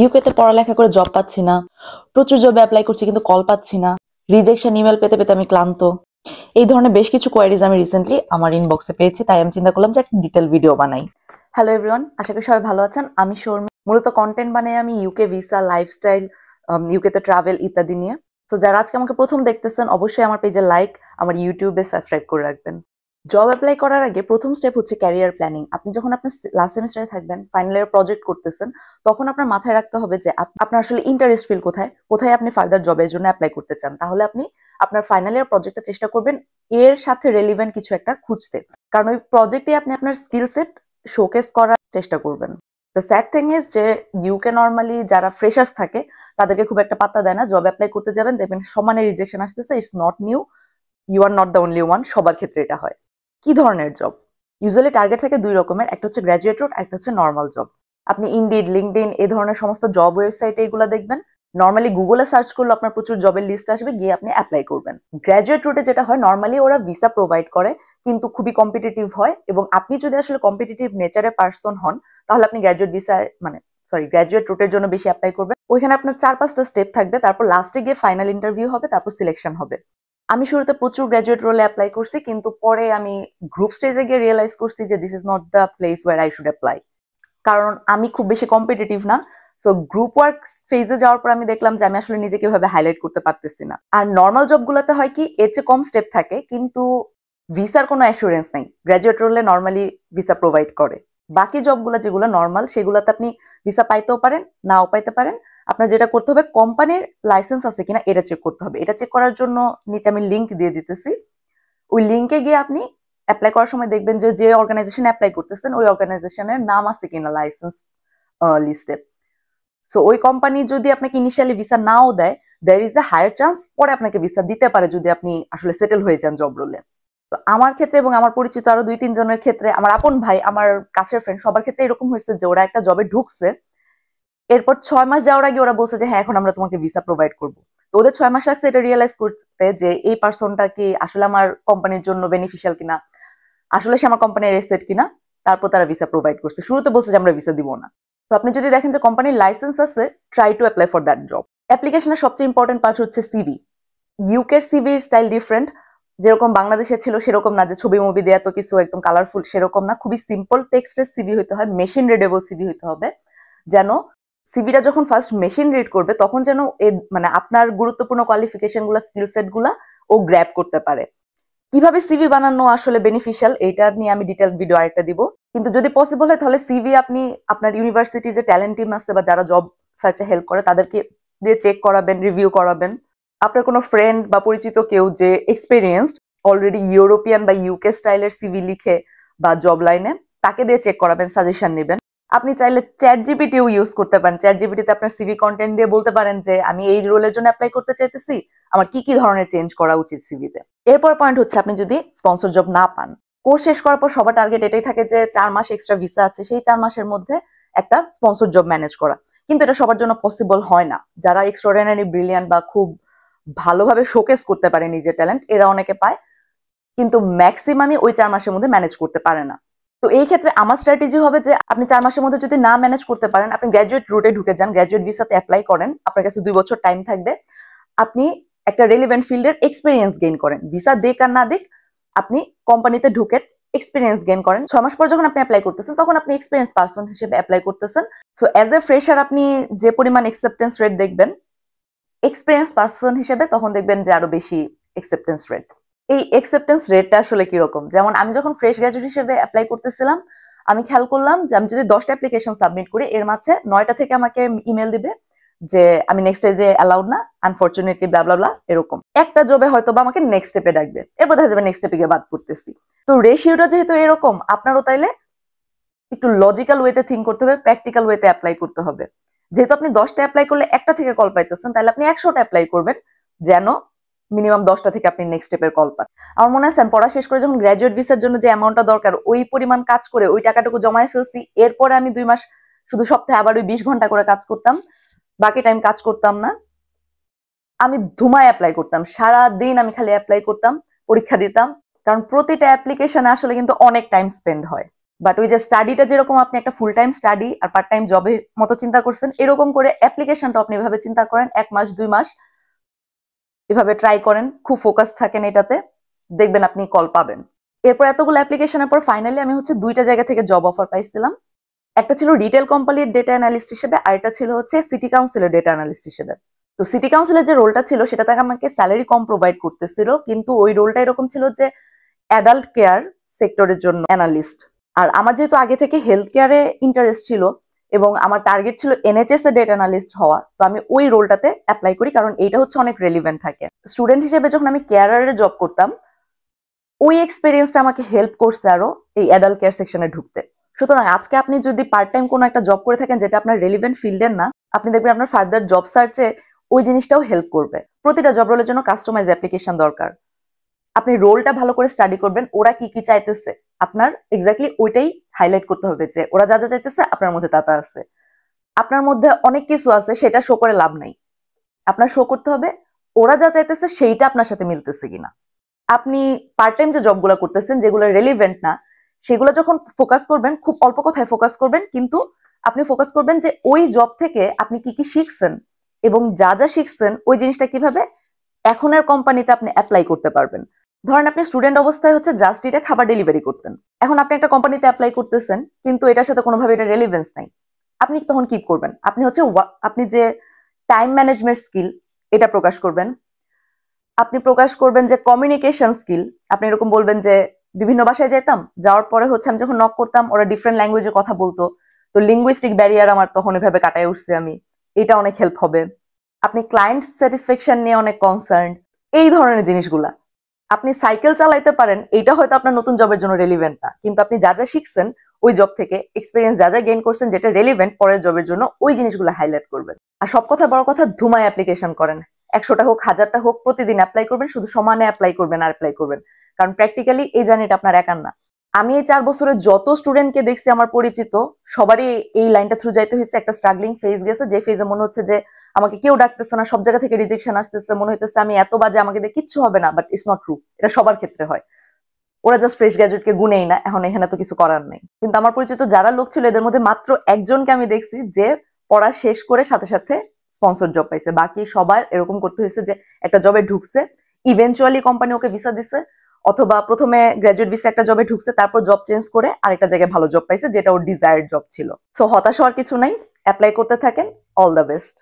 UK তে পড়ালেখা করে জব পাচ্ছি না, প্রচুর জবে অ্যাপ্লাই করছি কিন্তু কল পাচ্ছি না, রিজেকশন ইমেল পেতে পেতে আমি ক্লান্ত। এই ধরনের বেশ কিছু কোয়ারিজ আমি রিসেন্টলি আমার ইনবক্সে পেয়েছি, তাই আমি চিন্তা করলাম যে একটা ডিটেল ভিডিও বানাই। হ্যালো এভরিওয়ান, আশা করি সবাই ভালো আছেন। আমি শর্মি, মূলত কন্টেন্ট বানাই আমি ইউকে ভিসা, লাইফস্টাইল, ইউকে তে ট্রাভেল ইত্যাদি নিয়ে। তো যারা আজকে আমাকে প্রথম দেখতেছেন অবশ্যই আমার পেজে লাইক, আমার ইউটিউবে সাবস্ক্রাইব করে রাখবেন। জব অ্যাপ্লাই করার আগে প্রথম স্টেপ হচ্ছে ক্যারিয়ার প্ল্যানিং। আপনি যখন আপনার লাস্ট সেমিস্টারে থাকবেন, ফাইনাল ইয়ার প্রজেক্ট করতেছেন, তখন আপনার মাথায় রাখতে হবে যে আপনার আসলে ইন্টারেস্ট ফিল কোথায়, কোথায় আপনি ফার্দার জবের জন্য অ্যাপ্লাই করতে চান। তাহলে আপনি আপনার ফাইনাল ইয়ার প্রজেক্টটা চেষ্টা করবেন এর সাথে রেলিভেন্ট কিছু একটা খুঁজতে, কারণ ওই প্রজেক্টে আপনি আপনার স্কিল সেট শোকেস করার চেষ্টা করবেন। দ্য স্যাড থিং ইজ যে ইউকে নর্মালি যারা ফ্রেশার্স থাকে তাদেরকে খুব একটা পাত্তা দেয় না। জব অ্যাপ্লাই করতে যাবেন, দেখবেন সমানে রিজেকশন আসতেছে। It's not new, you are not the only one, সবার ক্ষেত্রে এটা হয়। কি ধরনের জব? ইউজুয়ালি টার্গেট থাকে দুই রকমের, একটা হচ্ছে গ্র্যাজুয়েট রোড, একটা হচ্ছে নর্মাল জব। আপনি ইনডিড, লিঙ্কডইন এই ধরনের সমস্ত জব ওয়েবসাইটে এগুলো দেখবেন। নর্মালি গুগলে সার্চ করলে আপনার প্রচুর জবের লিস্ট আসবে, গিয়ে আপনি অ্যাপ্লাই করবেন। গ্র্যাজুয়েট রুটে যেটা হয়, নর্মালি ওরা ভিসা প্রোভাইড করে কিন্তু খুবই কম্পিটিটিভ হয়, এবং আপনি যদি আসলে কম্পিটিটিভ নেচারের পার্সন হন তাহলে আপনি গ্র্যাজুয়েট ভিসা গ্র্যাজুয়েট রুটের জন্য বেশি অ্যাপ্লাই করবেন। ওইখানে আপনার 4-5টা স্টেপ থাকবে, তারপর লাস্টে গিয়ে ফাইনাল ইন্টারভিউ হবে, তারপর সিলেকশন হবে। আমি শুরুতে প্রচুর গ্র্যাজুয়েট রোলে অ্যাপ্লাই করছি, কিন্তু পরে আমি গ্রুপ স্টেজে গিয়ে রিয়েলাইজ করছি যে this is not the place where I should apply, কারণ আমি খুব বেশি কম্পিটিটিভ না। সো গ্রুপ ওয়ার্ক ফেজে যাওয়ার পর আমি দেখলাম যে আমি আসলে নিজেকে কিভাবে হাইলাইট করতে পারতেছি না। আর নর্মাল জবগুলোতে হয় কি, এর চেয়ে কম স্টেপ থাকে কিন্তু ভিসার কোনো অ্যাসুরেন্স নেই। গ্র্যাজুয়েট রোলে নর্মালি ভিসা প্রোভাইড করে। বাকি জবগুলো যেগুলো নর্মাল, সেগুলোতে আপনি ভিসা পাইতেও পারেন, নাও পাইতে পারেন। আপনার যেটা করতে হবে, কোম্পানির লাইসেন্স আছে কিনা এটা চেক করতে হবে। এটা চেক করার জন্য নিচে আমি লিঙ্ক দিয়ে দিতেছি। ওই লিঙ্কে গিয়ে আপনি অ্যাপ্লাই করার সময় দেখবেন যে যে অর্গানাইজেশন অ্যাপ্লাই করতেছেন ওই অর্গানাইজেশনের নাম আছে কিনা লাইসেন্স লিস্টে। সো ওই কোম্পানি যদি আপনাকে ইনিশিয়ালি ভিসা নাও দেয়, there is a higher chance পরে আপনাকে ভিসা দিতে পারে যদি আপনি আসলে সেটেল হয়ে যান জব রোলে। তো আমার ক্ষেত্রে এবং আমার পরিচিত আরো 2-3 জনের ক্ষেত্রে, আমার আপন ভাই, আমার কাছের ফ্রেন্ড, সবার ক্ষেত্রে এরকম হয়েছে যে ওরা একটা জবে ঢুকছে, এরপর 6 মাস যাওয়ার আগে ওরা বলছে যে হ্যাঁ এখন আমরা তোমাকে ভিসা প্রোভাইড করবো। তো ওদের 6 মাস লাগছে এটা রিয়েলাইজ করতে যে এই পার্সনটা কি আসলে আমার কোম্পানির জন্য বেনিফিশিয়াল কিনা, আসলে সে আমার কোম্পানির এসেট কিনা। তারপর তারা ভিসা প্রোভাইড করছে। শুরুতে বলছে যে আমরা ভিসা দিব না। তো আপনি যদি দেখেন যে কোম্পানির লাইসেন্স আছে, try to apply for that job. অ্যাপ্লিকেশনের সবচেয়ে ইম্পর্টেন্ট পার্ট হচ্ছে সিভি। ইউকের সিভির স্টাইল ডিফারেন্ট। যেরকম বাংলাদেশে ছিল সেরকম না, যে ছবি মুভি দিয়ে এত কিছু একদম কালারফুল, সেরকম না। খুবই সিম্পল টেক্সটের সিভি হতে হয়, মেশিন রিডেবল সিভি হতে হবে, যেন সিভিটা যখন ফার্স্ট মেশিন রিড করবে তখন যেন আপনার গুরুত্বপূর্ণ কোয়ালিফিকেশন গুলা, স্কিল সেট গুলা ও গ্র্যাব করতে পারে। কিভাবে সিভি বানানো আসলে বেনিফিশিয়াল এটা নিয়ে আমি ডিটেল ভিডিও আরেকটা দিব। কিন্তু যদি পসিবল হয় তাহলে সিভি আপনি আপনার ইউনিভার্সিটি যে ট্যালেন্ট টিম আছে বা যারা জব সার্চে হেল্প করে তাদেরকে দিয়ে চেক করাবেন, রিভিউ করাবেন। আপনার কোনো ফ্রেন্ড বা পরিচিত কেউ যে এক্সপেরিয়েন্সড, অলরেডি ইউরোপিয়ান বা ইউকে স্টাইলের সিভি লিখে বা জব লাইনে, তাকে দিয়ে চেক করাবেন, সাজেশন নেবেন। আপনি চাইলে চ্যাট জিপিটিও ইউজ করতে পারেন। চ্যাট জিপিটিতে আপনার সিভি কন্টেন্ট দিয়ে বলতে পারেন যে আমি এই রোলের জন্য অ্যাপ্লাই করতে চাইতেছি, আমার কি কি ধরনের চেঞ্জ করা উচিত সিভিতে। এরপর পয়েন্ট হচ্ছে, আপনি যদি স্পন্সর জব না পান, কোর্স শেষ করার পর সবার টার্গেট এটাই থাকে যে 4 মাস এক্সট্রা ভিসা আছে, সেই 4 মাসের মধ্যে একটা স্পন্সর জব ম্যানেজ করা। কিন্তু এটা সবার জন্য পসিবল হয় না। যারা এক্সট্রাঅর্ডিনারি ব্রিলিয়ান্ট বা খুব ভালোভাবে শোকেস করতে পারে নিজের ট্যালেন্ট, এরা অনেকে পায়, কিন্তু ম্যাক্সিমামই ওই 4 মাসের মধ্যে ম্যানেজ করতে পারে না। তো এই ক্ষেত্রে আমার স্ট্র্যাটেজি হবে যে আপনি 4 মাসের মধ্যে যদি না ম্যানেজ করতে পারেন, আপনি গ্র্যাজুয়েট রুটে ঢুকে যান, গ্র্যাজুয়েট ভিসাতে অ্যাপ্লাই করেন। আপনার কাছে 2 বছর টাইম থাকবে। আপনি একটা রেলিভেন্ট ফিল্ডের এক্সপিরিয়েন্স গেইন করেন। ভিসা দিক আর না দিক, আপনি কোম্পানিতে ঢুকে এক্সপিরিয়েন্স গেইন করেন। 6 মাস পর যখন আপনি অ্যাপ্লাই করতেছেন তখন আপনি এক্সপিরিয়েন্স পার্সন হিসেবে অ্যাপ্লাই করতেছেন। সো অ্যাজ এ ফ্রেশার আপনি যে পরিমাণ অ্যাকসেপ্টেন্স রেট দেখবেন, এক্সপিরিয়েন্স পার্সন হিসেবে তখন দেখবেন যে আরো বেশি অ্যাকসেপ্টেন্স রেট। এই অ্যাকসেপ্টেন্স রেটটা আসলে কিরকম, যেমন আমি যখন ফ্রেশ গ্র্যাজুয়েট হিসেবে অ্যাপ্লাই করতেছিলাম, আমি খেয়াল করলাম যে আমি যদি 10টা অ্যাপ্লিকেশন সাবমিট করি, এর মাঝে 9টা থেকে আমাকে ইমেল দিবে যে আমি নেক্সট স্টেজে অ্যালাউড না, আনফরচুনেটলি ব্লা ব্লা ব্লা, এরকম। একটা জবে হয়তো বা আমাকে নেক্সট স্টেপে ডাকবে, এরপর দেখা যাবে নেক্সট স্টেপে গিয়ে বাদ করতেছি। তো রেশিওটা যেহেতু এরকম, আপনারও তাইলে একটু লজিক্যাল ওয়েতে থিঙ্ক করতে হবে, প্র্যাকটিক্যাল ওয়েতে অ্যাপ্লাই করতে হবে। যেহেতু আপনি 10টা অ্যাপ্লাই করলে একটা থেকে কল পাইতেছেন, তাহলে আপনি 100টা অ্যাপ্লাই করবেন, যেন মিনিমাম 10টা থেকে আপনি নেক্সট স্টেপের কল পান। আমার মনে আছে আমি পড়া শেষ করে যখন গ্র্যাজুয়েট ভিসার জন্য যে অ্যামাউন্টটা দরকার, ওই পরিমাণ কাজ করে ওই টাকাটুকু জমায় ফেলছি। এরপরে আমি 2 মাস শুধু সপ্তাহে আবার ওই 20 ঘন্টা করে কাজ করতাম, বাকি টাইম কাজ করতাম না। আমি ধুমায় অ্যাপ্লাই করতাম, সারা দিন আমি খালি অ্যাপ্লাই করতাম, পরীক্ষা দিতাম। কারণ প্রতিটা অ্যাপ্লিকেশনে আসলে কিন্তু অনেক টাইম স্পেন্ড হয়। বাট ওই যে স্টাডিটা যেরকম আপনি একটা ফুল টাইম স্টাডি আর পার্ট টাইম জবের মতো চিন্তা করছেন, এরকম করে অ্যাপ্লিকেশনটা আপনি এভাবে চিন্তা করেন, 1 মাস 2 মাস এভাবে ট্রাই করেন, খুব ফোকাস থাকেন এটাতে, দেখবেন আপনি কল পাবেন। এরপর এতগুলো অ্যাপ্লিকেশনের পর ফাইনালি আমি হচ্ছে 2টা জায়গা থেকে জব অফার পাইছিলাম। একটা ছিল রিটেল কোম্পানির ডেটা অ্যানালিস্ট হিসেবে, আর একটা ছিল হচ্ছে সিটি কাউন্সিলের ডেটা অ্যানালিস্ট হিসেবে। তো সিটি কাউন্সিলের যে রোলটা ছিল সেটাতে আমাকে স্যালারি কম প্রোভাইড করতেছিল, কিন্তু ওই রোলটা এরকম ছিল যে অ্যাডাল্ট কেয়ার সেক্টরের জন্য অ্যানালিস্ট। আর আমার যেহেতু আগে থেকে হেলথ কেয়ারে ইন্টারেস্ট ছিল এবং আমার টার্গেট ছিল এনএচএস এ ডেটা অ্যানালিস্ট হওয়া, তো আমি ওই রোলটাতে অ্যাপ্লাই করি, কারণ এইটা হচ্ছে অনেক রেলিভেন্ট থাকে। স্টুডেন্ট হিসেবে যখন আমি কেয়ারারে জব করতাম, ওই এক্সপিরিয়েন্সটা আমাকে হেল্প করছে আরো এই অ্যাডাল্ট কেয়ার সেকশনে ঢুকতে। সুতরাং আজকে আপনি যদি পার্ট টাইম কোনো একটা জব করে থাকেন যেটা আপনার রেলিভেন্ট ফিল্ডের না, আপনি দেখবেন আপনার ফার্দার জব সার্চে ওই জিনিসটাও হেল্প করবে। প্রতিটা জব রোলের জন্য কাস্টমাইজ অ্যাপ্লিকেশন দরকার। আপনি রোলটা ভালো করে স্টাডি করবেন, ওরা কি কি চাইতেছে আপনার এক্স্যাক্টলি ওইটাই হাইলাইট করতে হবে, যে ওরা যা যা চাইতেছে আপনার মধ্যে তা তা আছে। আপনার মধ্যে অনেক কিছু আছে, সেটা শো করে লাভ নাই। আপনার শো করতে হবে ওরা যা চাইতেছে সেইটা আপনার সাথে মিলতেছে কিনা। আপনি পার্ট টাইম যে জবগুলো করতেছেন যেগুলো রেলিভেন্ট না, সেগুলো যখন ফোকাস করবেন, খুব অল্প কথায় ফোকাস করবেন, কিন্তু আপনি ফোকাস করবেন যে ওই জব থেকে আপনি কি কি শিখছেন এবং যা যা শিখছেন ওই জিনিসটা কিভাবে এখনের কোম্পানিতে আপনি অ্যাপ্লাই করতে পারবেন। ধরেন আপনি স্টুডেন্ট অবস্থায় হচ্ছে জাস্ট এটা খাবার ডেলিভারি করতেন, এখন আপনি একটা কোম্পানিতে অ্যাপ্লাই করতেছেন কিন্তু এটার সাথে কোনোভাবে এটা রেলিভেন্স নাই। আপনি তখন কি করবেন? আপনি হচ্ছে আপনি যে টাইম ম্যানেজমেন্ট স্কিল এটা প্রকাশ করবেন। আপনি প্রকাশ করবেন যে কমিউনিকেশন স্কিল। আপনি এরকম বলবেন যে বিভিন্ন ভাষায় যেতাম, যাওয়ার পরে হচ্ছে আমি যখন নক করতাম ওরা ডিফারেন্ট ল্যাঙ্গুয়েজে কথা বলতো, তো লিঙ্গুইস্টিক ব্যারিয়ার আমার তখন এভাবে কাটায় উঠছে আমি, এটা অনেক হেল্প হবে। আপনি ক্লায়েন্ট স্যাটিসফ্যাকশন নিয়ে অনেক কনসার্ন, এই ধরনের জিনিসগুলা। আপনি সাইকেল চালাইতে পারেন, এটা হয়তো আপনার নতুন জবের জন্য রেলিভেন্ট না, কিন্তু আপনি যা যা শিখছেন ওই জব থেকে, এক্সপিরিয়েন্স যা যা গেইন করছেন যেটা রেলিভেন্ট পরের জবের জন্য, ওই জিনিসগুলো হাইলাইট করবেন। আর সব কথা বড় কথা, ধুমায় অ্যাপ্লিকেশন করেন। 100টা হোক 1000টা হোক প্রতিদিন অ্যাপ্লাই করবেন, শুধু সমানে অ্যাপ্লাই করবেন আর অ্যাপ্লাই করবেন, কারণ প্র্যাকটিক্যালি এই জার্নিটা আপনার একার না। আমি এই 4 বছরে যত স্টুডেন্টকে দেখছি আমার পরিচিত, সবারই এই লাইনটা থ্রু যাইতে হয়েছে। একটা স্ট্রাগলিং ফেজ গেছে, যে ফেজে মনে হচ্ছে যে আমাকে কেউ ডাকতেছে না, সব জায়গা থেকে রিজেকশন আসতেছে, মনে হইতেছে আমি এত বাজে, আমাকে দিয়ে কিচ্ছু হবে না। বাট ইটস নট ট্রু, এটা সবার ক্ষেত্রে হয়। ওরা জাস্ট ফ্রেশ গ্রাজুয়েটকে গুনেই না, এখন এখানে তো কিছু করার নেই। কিন্তু আমার পরিচিত যারা লোক ছিল এদের মধ্যে মাত্র একজনকে আমি দেখছি যে পড়া শেষ করে সাথে সাথে স্পন্সর জব পাইছে। বাকি সবার এরকম করতে হয়েছে যে একটা জবে ঢুকছে, ইভেনচুয়ালি কোম্পানি ওকে ভিসা দিছে, অথবা প্রথমে গ্রাজুয়েট ভিসা একটা জবে ঢুকছে, তারপর জব চেঞ্জ করে আরেকটা জায়গায় ভালো জব পাইছে যেটা ওর ডিজায়ার্ড জব ছিল। সো হতাশ হওয়ার কিছু নাই, অ্যাপ্লাই করতে থাকেন। All the best.